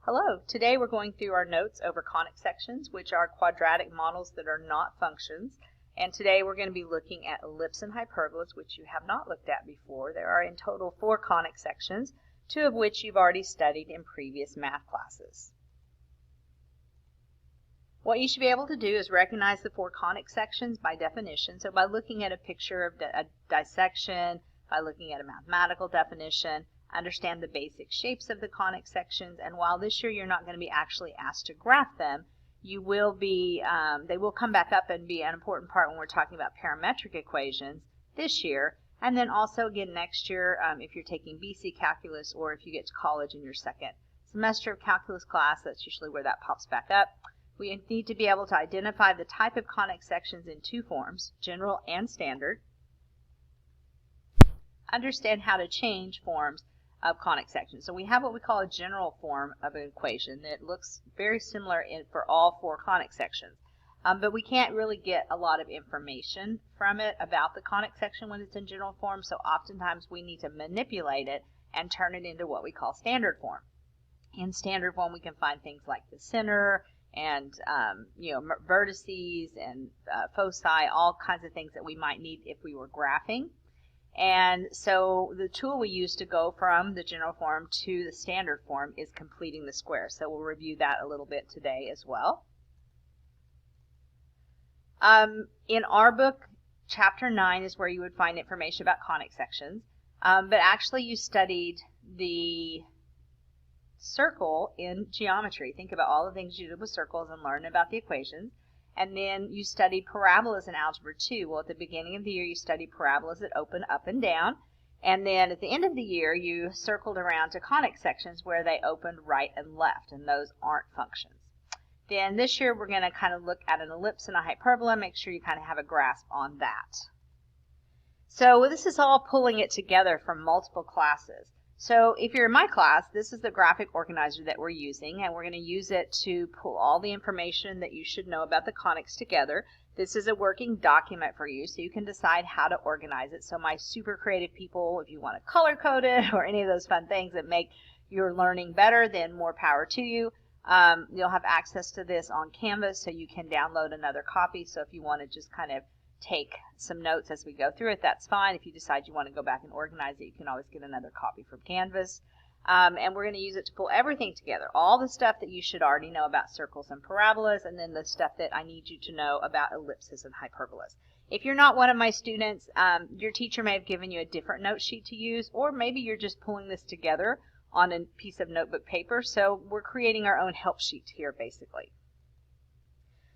Hello, today we're going through our notes over conic sections, which are quadratic models that are not functions. And today we're going to be looking at ellipse and hyperbolas, which you have not looked at before. There are in total 4 conic sections, 2 of which you've already studied in previous math classes. What you should be able to do is recognize the 4 conic sections by definition. So by looking at a picture of a dissection, by looking at a mathematical definition, understand the basic shapes of the conic sections, and while this year you're not going to be actually asked to graph them, you will be, they will come back up and be an important part when we're talking about parametric equations this year, and then also again next year if you're taking BC calculus or if you get to college in your second semester of calculus class, that's usually where that pops back up. We need to be able to identify the type of conic sections in 2 forms, general and standard, understand how to change forms of conic sections. So we have what we call a general form of an equation that looks very similar for all 4 conic sections. But we can't really get a lot of information from it about the conic section when it's in general form, so oftentimes we need to manipulate it and turn it into what we call standard form. In standard form we can find things like the center and vertices and foci, all kinds of things that we might need if we were graphing. And so the tool we use to go from the general form to the standard form is completing the square. So we'll review that a little bit today as well. In our book, chapter 9 is where you would find information about conic sections. But actually you studied the circle in geometry. Think about all the things you did with circles and learn about the equations. And then you studied parabolas in Algebra 2. Well, at the beginning of the year, you studied parabolas that open up and down. And then at the end of the year, you circled around to conic sections where they opened right and left, and those aren't functions. Then this year, we're going to kind of look at an ellipse and a hyperbola, make sure you kind of have a grasp on that. So this is all pulling it together from multiple classes. So if you're in my class, this is the graphic organizer that we're using, and we're going to use it to pull all the information that you should know about the conics together. This is a working document for you, so you can decide how to organize it. So my super creative people, if you want to color code it or any of those fun things that make your learning better, then more power to you. You'll have access to this on Canvas, so you can download another copy. So if you want to just kind of take some notes as we go through it, that's fine. If you decide you want to go back and organize it, you can always get another copy from Canvas. And we're going to use it to pull everything together, all the stuff that you should already know about circles and parabolas, and then the stuff that I need you to know about ellipses and hyperbolas. If you're not one of my students, your teacher may have given you a different note sheet to use, or maybe you're just pulling this together on a piece of notebook paper, so we're creating our own help sheet here basically.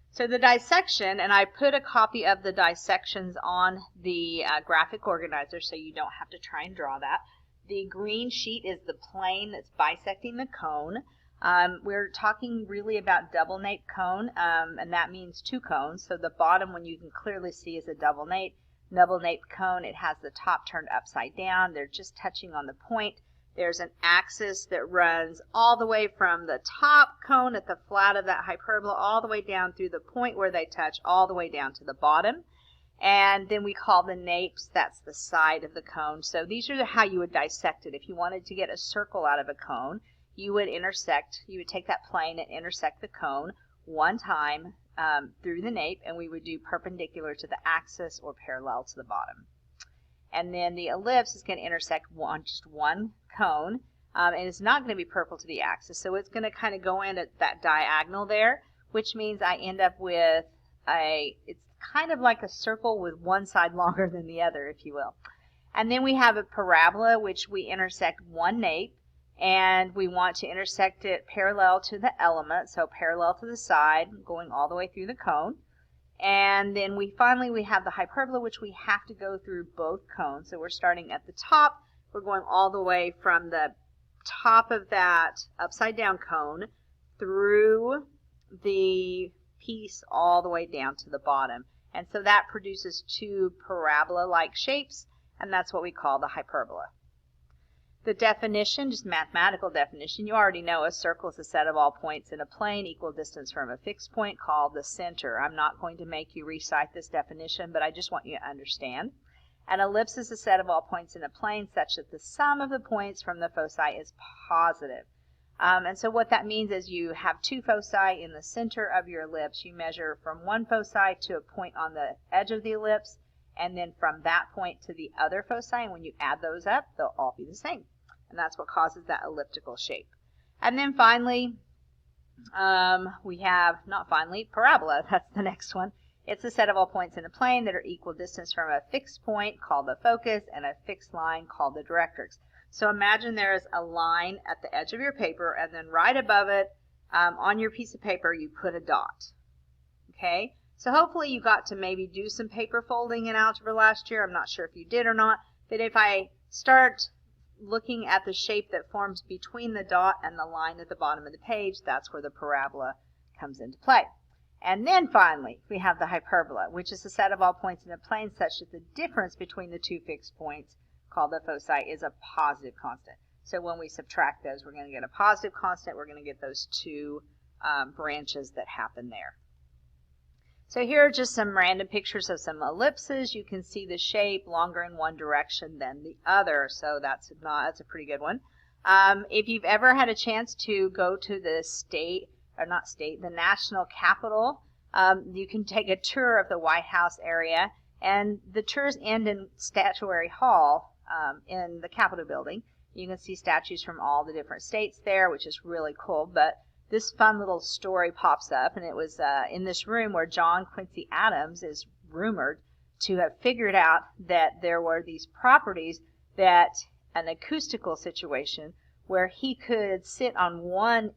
So the dissection, and I put a copy of the dissections on the graphic organizer so you don't have to try and draw that. The green sheet is the plane that's bisecting the cone. We're talking really about double nape cone, and that means 2 cones. So the bottom one you can clearly see is a double nape cone. It has the top turned upside down. They're just touching on the point. There's an axis that runs all the way from the top cone at the flat of that hyperbola all the way down through the point where they touch all the way down to the bottom. And then we call the napes, that's the side of the cone. So these are how you would dissect it. If you wanted to get a circle out of a cone, you would take that plane and intersect the cone one time through the nape, and we would do perpendicular to the axis or parallel to the bottom. And then the ellipse is going to intersect just one cone, and it's not going to be perpendicular to the axis, so it's going to kind of go in at that diagonal there, which means I end up with it's kind of like a circle with one side longer than the other, if you will. And then we have a parabola, which we intersect one nape, and we want to intersect it parallel to the element, so parallel to the side, going all the way through the cone. And then we have the hyperbola, which we have to go through both cones. So we're starting at the top. We're going all the way from the top of that upside down cone through the piece all the way down to the bottom. And so that produces 2 parabola-like shapes, and that's what we call the hyperbola. The definition, just mathematical definition, you already know a circle is a set of all points in a plane equal distance from a fixed point called the center. I'm not going to make you recite this definition, but I just want you to understand. An ellipse is a set of all points in a plane such that the sum of the points from the foci is positive. And so what that means is you have two foci in the center of your ellipse. You measure from one foci to a point on the edge of the ellipse, and then from that point to the other foci, and when you add those up, they'll all be the same. And that's what causes that elliptical shape. And then finally, we have, not finally, parabola. That's the next one. It's a set of all points in a plane that are equal distance from a fixed point called the focus and a fixed line called the directrix. So imagine there's a line at the edge of your paper, and then right above it on your piece of paper you put a dot. Okay? So hopefully you got to maybe do some paper folding in algebra last year. I'm not sure if you did or not. But if I start looking at the shape that forms between the dot and the line at the bottom of the page, that's where the parabola comes into play. And then finally, we have the hyperbola, which is a set of all points in a plane such that the difference between the two fixed points, called the foci, is a positive constant. So when we subtract those, we're going to get a positive constant. We're going to get those two branches that happen there. So here are just some random pictures of some ellipses. You can see the shape longer in one direction than the other, so that's a pretty good one. If you've ever had a chance to go to the the national capitol, you can take a tour of the White House area, and the tours end in Statuary Hall in the Capitol building. You can see statues from all the different states there, which is really cool. But this fun little story pops up, and it was in this room where John Quincy Adams is rumored to have figured out that there were these properties, that an acoustical situation where he could sit on one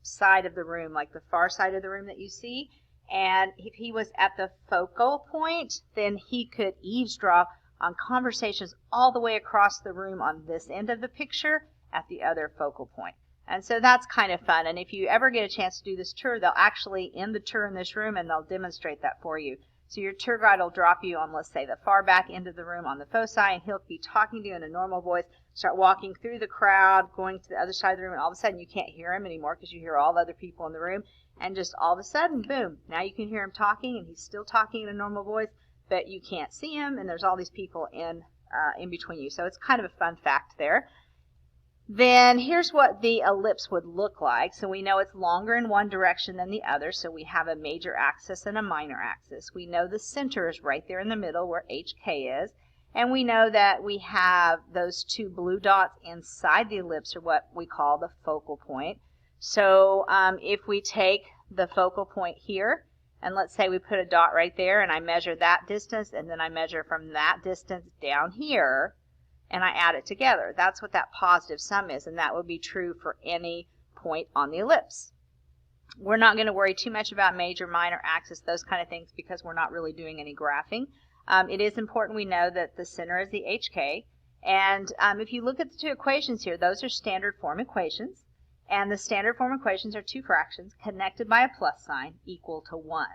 side of the room, like the far side of the room that you see, and if he was at the focal point, then he could eavesdrop on conversations all the way across the room on this end of the picture at the other focal point. And so that's kind of fun. And if you ever get a chance to do this tour, they'll actually end the tour in this room and they'll demonstrate that for you. So your tour guide will drop you on, let's say, the far back end of the room on the foci, and he'll be talking to you in a normal voice, start walking through the crowd, going to the other side of the room, and all of a sudden you can't hear him anymore because you hear all the other people in the room. And just all of a sudden, boom, now you can hear him talking, and he's still talking in a normal voice, but you can't see him, and there's all these people in between you. So it's kind of a fun fact there. Then here's what the ellipse would look like. So we know it's longer in one direction than the other, so we have a major axis and a minor axis. We know the center is right there in the middle where HK is, and we know that we have those two blue dots inside the ellipse, or what we call the focal point. So if we take the focal point here, and let's say we put a dot right there, and I measure that distance, and then I measure from that distance down here, and I add it together. That's what that positive sum is, and that would be true for any point on the ellipse. We're not going to worry too much about major, minor axis, those kind of things, because we're not really doing any graphing. It is important we know that the center is the HK, and if you look at the two equations here, those are standard form equations, and the standard form equations are two fractions connected by a plus sign equal to 1.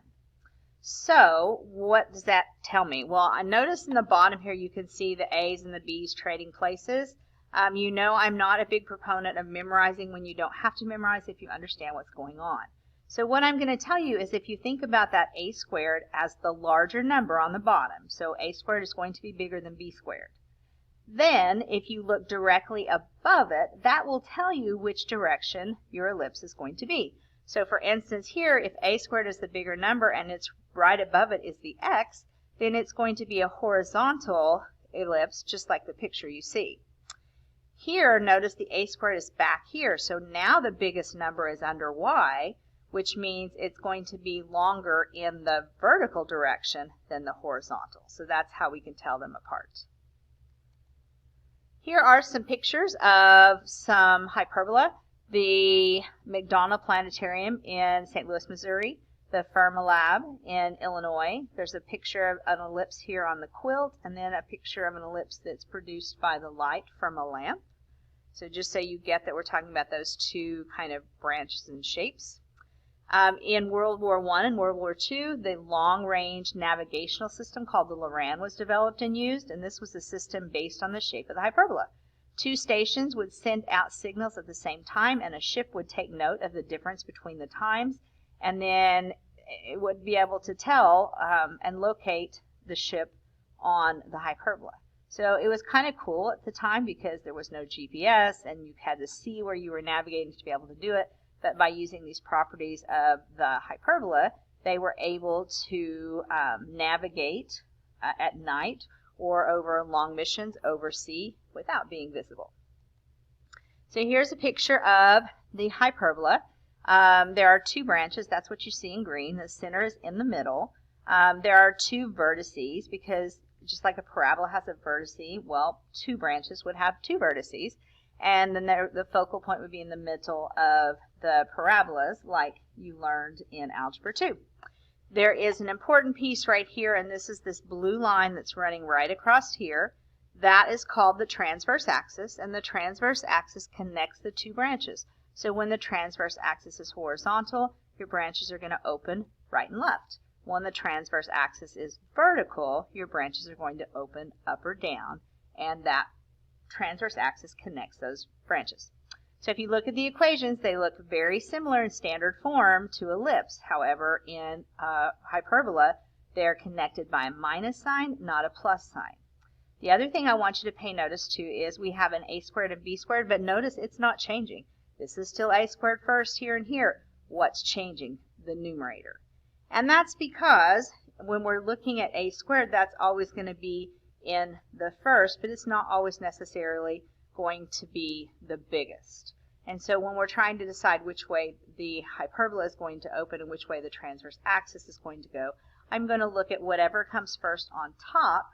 So what does that tell me? Well, I notice in the bottom here you can see the A's and the B's trading places. You know I'm not a big proponent of memorizing when you don't have to memorize if you understand what's going on. So what I'm going to tell you is, if you think about that a squared as the larger number on the bottom, so a squared is going to be bigger than b squared. Then if you look directly above it, that will tell you which direction your ellipse is going to be. So for instance here, if a squared is the bigger number and it's right above it is the x, then it's going to be a horizontal ellipse, just like the picture you see. Here, notice the a squared is back here, so now the biggest number is under y, which means it's going to be longer in the vertical direction than the horizontal. So that's how we can tell them apart. Here are some pictures of some hyperbola. The McDonald Planetarium in St. Louis, Missouri, the Fermilab in Illinois. There's a picture of an ellipse here on the quilt, and then a picture of an ellipse that's produced by the light from a lamp. So just so you get that we're talking about those two kind of branches and shapes. In World War I and World War II, the long-range navigational system called the Loran was developed and used, and this was a system based on the shape of the hyperbola. Two stations would send out signals at the same time, and a ship would take note of the difference between the times, and then it would be able to tell and locate the ship on the hyperbola. So it was kind of cool at the time because there was no GPS and you had to see where you were navigating to be able to do it. But by using these properties of the hyperbola, they were able to navigate at night or over long missions over sea without being visible. So here's a picture of the hyperbola. There are two branches. That's what you see in green. The center is in the middle. There are two vertices because just like a parabola has a vertice, well, two branches would have two vertices. And then the focal point would be in the middle of the parabolas like you learned in Algebra 2. There is an important piece right here, and this is this blue line that's running right across here. That is called the transverse axis, and the transverse axis connects the two branches. So when the transverse axis is horizontal, your branches are going to open right and left. When the transverse axis is vertical, your branches are going to open up or down, and that transverse axis connects those branches. So if you look at the equations, they look very similar in standard form to ellipse. However, in hyperbola, they're connected by a minus sign, not a plus sign. The other thing I want you to pay notice to is we have an a squared and b squared, but notice it's not changing. This is still a squared first here and here. What's changing? The numerator. And that's because when we're looking at a squared, that's always going to be in the first, but it's not always necessarily going to be the biggest. And so when we're trying to decide which way the hyperbola is going to open and which way the transverse axis is going to go, I'm going to look at whatever comes first on top.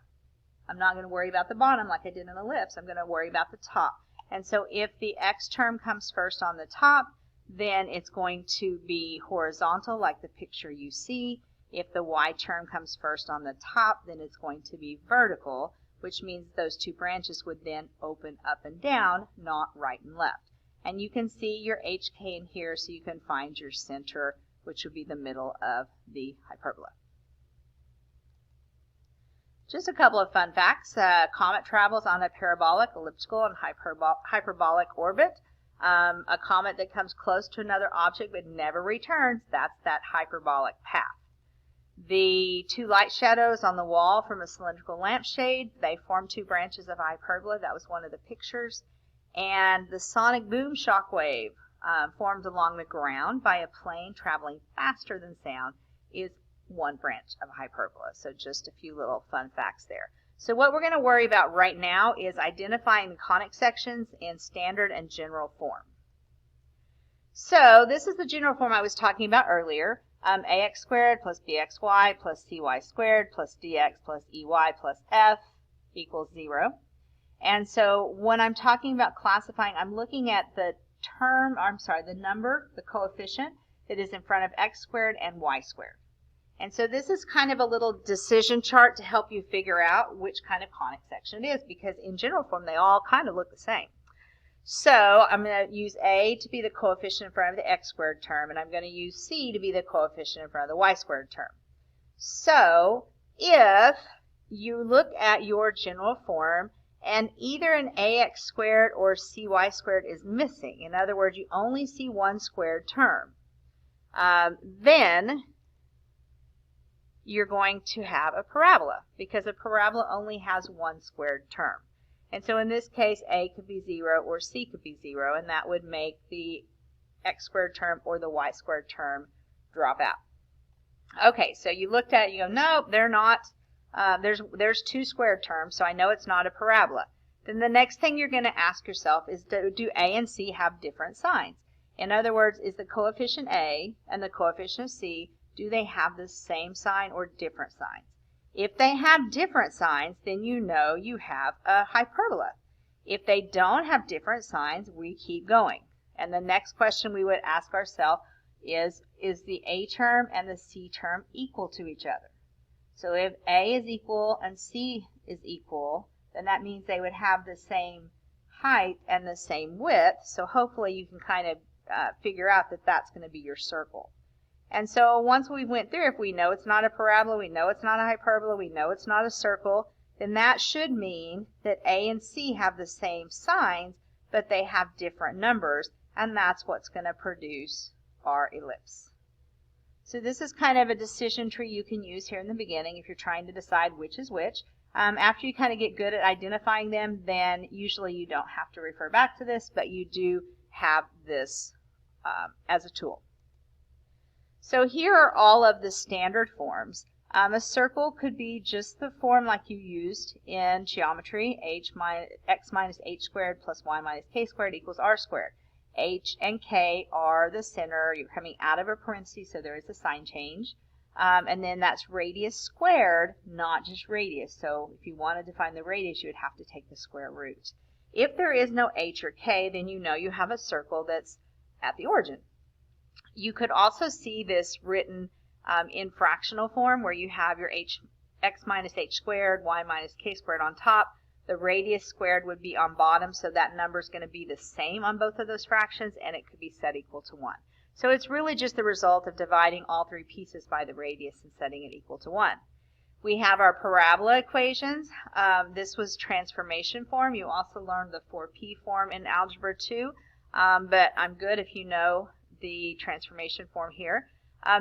I'm not going to worry about the bottom like I did in ellipse. I'm going to worry about the top. And so if the x term comes first on the top, then it's going to be horizontal like the picture you see. If the y term comes first on the top, then it's going to be vertical, which means those two branches would then open up and down, not right and left. And you can see your HK in here so you can find your center, which would be the middle of the hyperbola. Just a couple of fun facts. Comet travels on a parabolic, elliptical, and hyperbolic orbit. A comet that comes close to another object but never returns, that's that hyperbolic path. The two light shadows on the wall from a cylindrical lampshade, they form two branches of hyperbola. That was one of the pictures. And the sonic boom shockwave formed along the ground by a plane traveling faster than sound is one branch of hyperbola. So just a few little fun facts there. So what we're going to worry about right now is identifying the conic sections in standard and general form. So this is the general form I was talking about earlier. Ax squared plus bxy plus cy squared plus dx plus ey plus f equals 0. And so when I'm talking about classifying, I'm looking at the the number, the coefficient that is in front of x squared and y squared. And so this is kind of a little decision chart to help you figure out which kind of conic section it is, because in general form they all kind of look the same. So I'm going to use A to be the coefficient in front of the x squared term, and I'm going to use C to be the coefficient in front of the y squared term. So if you look at your general form and either an ax squared or cy squared is missing, in other words, you only see one squared term, then you're going to have a parabola, because a parabola only has one squared term. And so in this case, A could be 0 or C could be 0, and that would make the x squared term or the y squared term drop out. Okay, so you looked at it, you go, nope, they're not. There's two squared terms, so I know it's not a parabola. Then the next thing you're going to ask yourself is, do A and C have different signs? In other words, is the coefficient A and the coefficient C, do they have the same sign or different signs? If they have different signs, then you know you have a hyperbola. If they don't have different signs, we keep going. And the next question we would ask ourselves is the A term and the C term equal to each other? So if A is equal and C is equal, then that means they would have the same height and the same width. So hopefully you can kind of figure out that that's going to be your circle. And so once we went through, if we know it's not a parabola, we know it's not a hyperbola, we know it's not a circle, then that should mean that A and C have the same signs, but they have different numbers, and that's what's going to produce our ellipse. So this is kind of a decision tree you can use here in the beginning if you're trying to decide which is which. After you kind of get good at identifying them, then usually you don't have to refer back to this, but you do have this as a tool. So here are all of the standard forms. A circle could be just the form like you used in geometry, x minus h squared plus y minus k squared equals r squared. H and k are the center. You're coming out of a parenthesis, so there is a sign change. And then that's radius squared, not just radius. So if you wanted to find the radius, you would have to take the square root. If there is no h or k, then you know you have a circle that's at the origin. You could also see this written in fractional form where you have your x minus h squared, y minus k squared on top. The radius squared would be on bottom, so that number is going to be the same on both of those fractions, and it could be set equal to 1. So it's really just the result of dividing all three pieces by the radius and setting it equal to 1. We have our parabola equations. This was transformation form. You also learned the 4p form in Algebra 2, but I'm good if you know the transformation form here.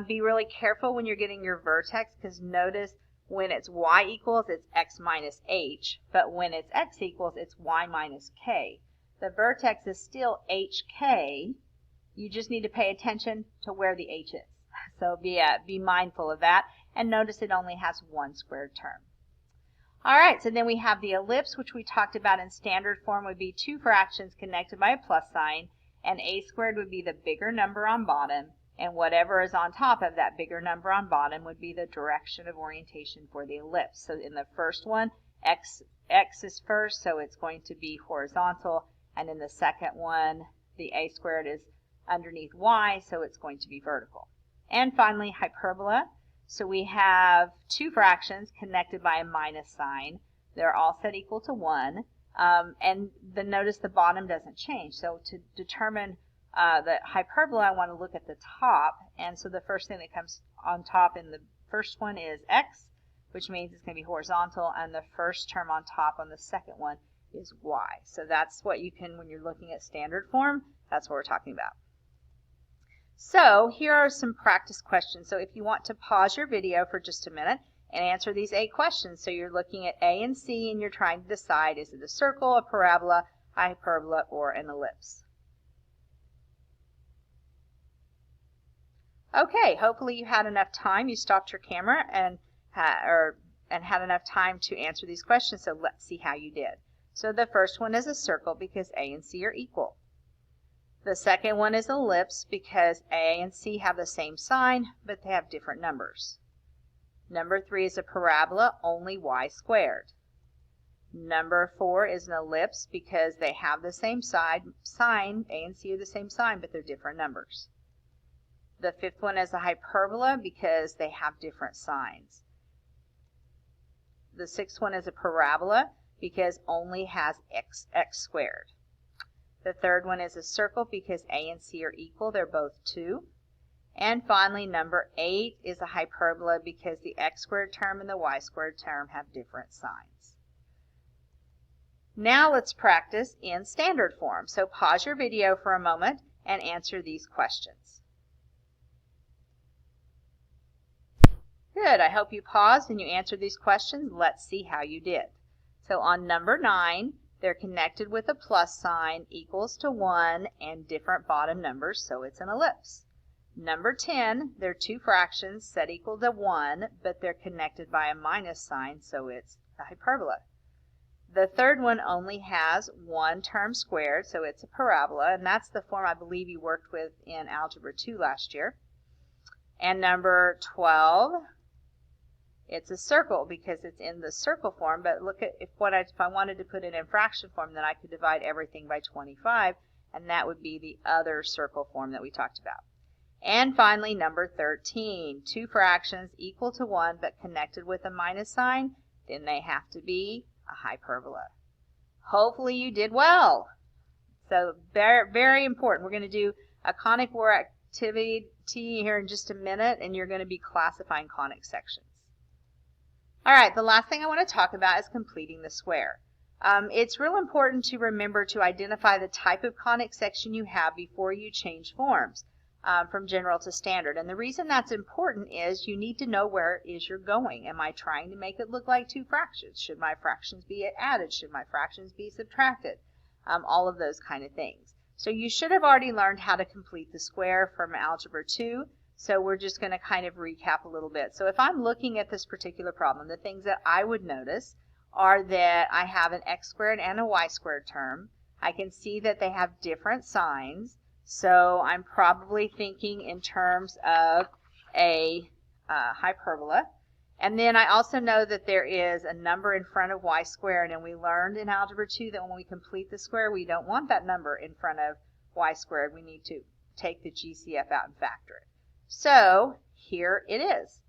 Be really careful when you're getting your vertex, because notice when it's y equals, it's x minus h, but when it's x equals, it's y minus k. The vertex is still hk. You just need to pay attention to where the h is. So be mindful of that, and notice it only has one squared term. All right, so then we have the ellipse, which we talked about in standard form would be two fractions connected by a plus sign, and a squared would be the bigger number on bottom, and whatever is on top of that bigger number on bottom would be the direction of orientation for the ellipse. So in the first one, x is first, so it's going to be horizontal, and in the second one, the a squared is underneath y, so it's going to be vertical. And finally, hyperbola. So we have two fractions connected by a minus sign. They're all set equal to 1. And notice the bottom doesn't change. So to determine the hyperbola, I want to look at the top. And so the first thing that comes on top in the first one is x, which means it's going to be horizontal. And the first term on top on the second one is y. So that's what you can, when you're looking at standard form, that's what we're talking about. So here are some practice questions. So if you want to pause your video for just a minute and answer these 8 questions. So you're looking at A and C and you're trying to decide, is it a circle, a parabola, a hyperbola, or an ellipse? Okay, hopefully you had enough time. You stopped your camera and had enough time to answer these questions. So let's see how you did. So the first one is a circle because A and C are equal. The second one is ellipse because A and C have the same sign, but they have different numbers. Number 3 is a parabola, only y squared. Number 4 is an ellipse because they have the same sign, A and C are the same sign, but they're different numbers. The 5th one is a hyperbola because they have different signs. The 6th one is a parabola because only has x squared. The 3rd one is a circle because A and C are equal. They're both 2. And finally, number 8 is a hyperbola because the x squared term and the y squared term have different signs. Now let's practice in standard form. So pause your video for a moment and answer these questions. Good. I hope you paused and you answered these questions. Let's see how you did. So on number 9, they're connected with a plus sign, equals to 1, and different bottom numbers, so it's an ellipse. Number 10, they're two fractions set equal to 1, but they're connected by a minus sign, so it's a hyperbola. The third one only has one term squared, so it's a parabola, and that's the form I believe you worked with in Algebra 2 last year. And number 12, it's a circle because it's in the circle form, but look at if I wanted to put it in fraction form, then I could divide everything by 25, and that would be the other circle form that we talked about. And finally, number 13, two fractions equal to 1 but connected with a minus sign, then they have to be a hyperbola. Hopefully you did well. So very, very important. We're going to do a conic war activity here in just a minute, and you're going to be classifying conic sections. All right, the last thing I want to talk about is completing the square. It's real important to remember to identify the type of conic section you have before you change forms. from general to standard. And the reason that's important is you need to know where it is you're going. Am I trying to make it look like two fractions? Should my fractions be added? Should my fractions be subtracted? All of those kind of things. So you should have already learned how to complete the square from Algebra 2. So we're just going to kind of recap a little bit. So if I'm looking at this particular problem, the things that I would notice are that I have an x squared and a y squared term. I can see that they have different signs. So I'm probably thinking in terms of a hyperbola. And then I also know that there is a number in front of y squared, and we learned in Algebra 2 that when we complete the square, we don't want that number in front of y squared. We need to take the GCF out and factor it. So here it is.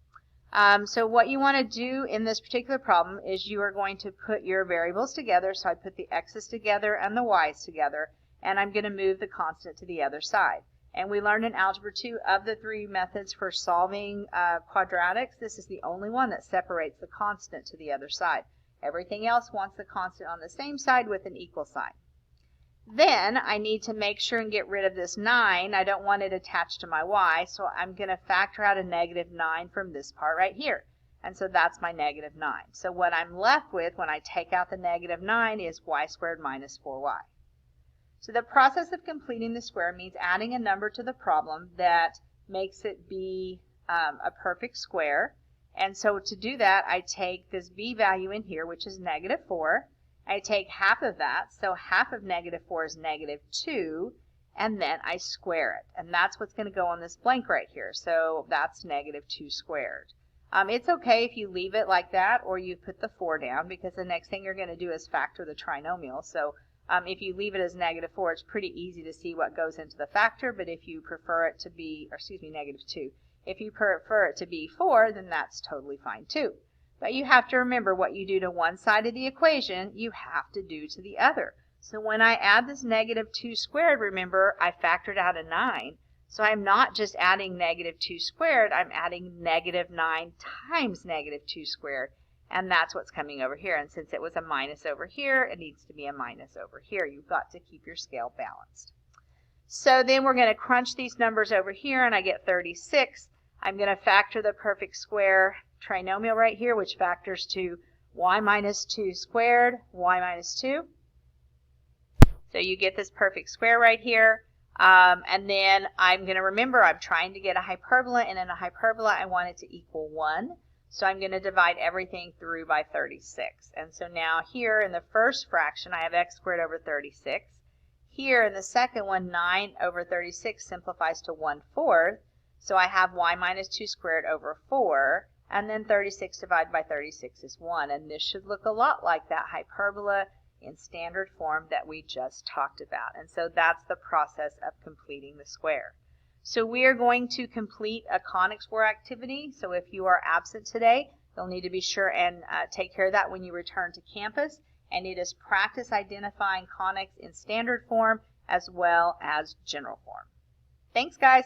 So what you want to do in this particular problem is you are going to put your variables together. So I put the x's together and the y's together, and I'm going to move the constant to the other side. And we learned in Algebra 2 of the three methods for solving quadratics, this is the only one that separates the constant to the other side. Everything else wants the constant on the same side with an equal sign. Then I need to make sure and get rid of this 9. I don't want it attached to my y, so I'm going to factor out a negative 9 from this part right here. And so that's my negative 9. So what I'm left with when I take out the negative 9 is y squared minus 4y. So the process of completing the square means adding a number to the problem that makes it be a perfect square. And so to do that, I take this b value in here, which is negative 4. I take half of that, so half of negative 4 is negative 2, and then I square it. And that's what's going to go on this blank right here. So that's negative 2 squared. It's okay if you leave it like that or you put the 4 down, because the next thing you're going to do is factor the trinomial. So if you leave it as negative 4, it's pretty easy to see what goes into the factor, but if you prefer it to be, or excuse me, negative 2. If you prefer it to be 4, then that's totally fine too. But you have to remember what you do to one side of the equation, you have to do to the other. So when I add this negative 2 squared, remember, I factored out a 9. So I'm not just adding negative 2 squared, I'm adding negative 9 times negative 2 squared. And that's what's coming over here. And since it was a minus over here, it needs to be a minus over here. You've got to keep your scale balanced. So then we're going to crunch these numbers over here, and I get 36. I'm going to factor the perfect square trinomial right here, which factors to y minus 2 squared, y minus 2. So you get this perfect square right here. And then I'm going to remember I'm trying to get a hyperbola, and in a hyperbola I want it to equal 1. So I'm going to divide everything through by 36. And so now here in the first fraction I have x squared over 36. Here in the second one, 9 over 36 simplifies to 1/4. So I have y minus 2 squared over 4. And then 36 divided by 36 is 1. And this should look a lot like that hyperbola in standard form that we just talked about. And so that's the process of completing the square. So we are going to complete a conic square activity. So if you are absent today, you'll need to be sure and take care of that when you return to campus. And it is practice identifying conics in standard form as well as general form. Thanks, guys.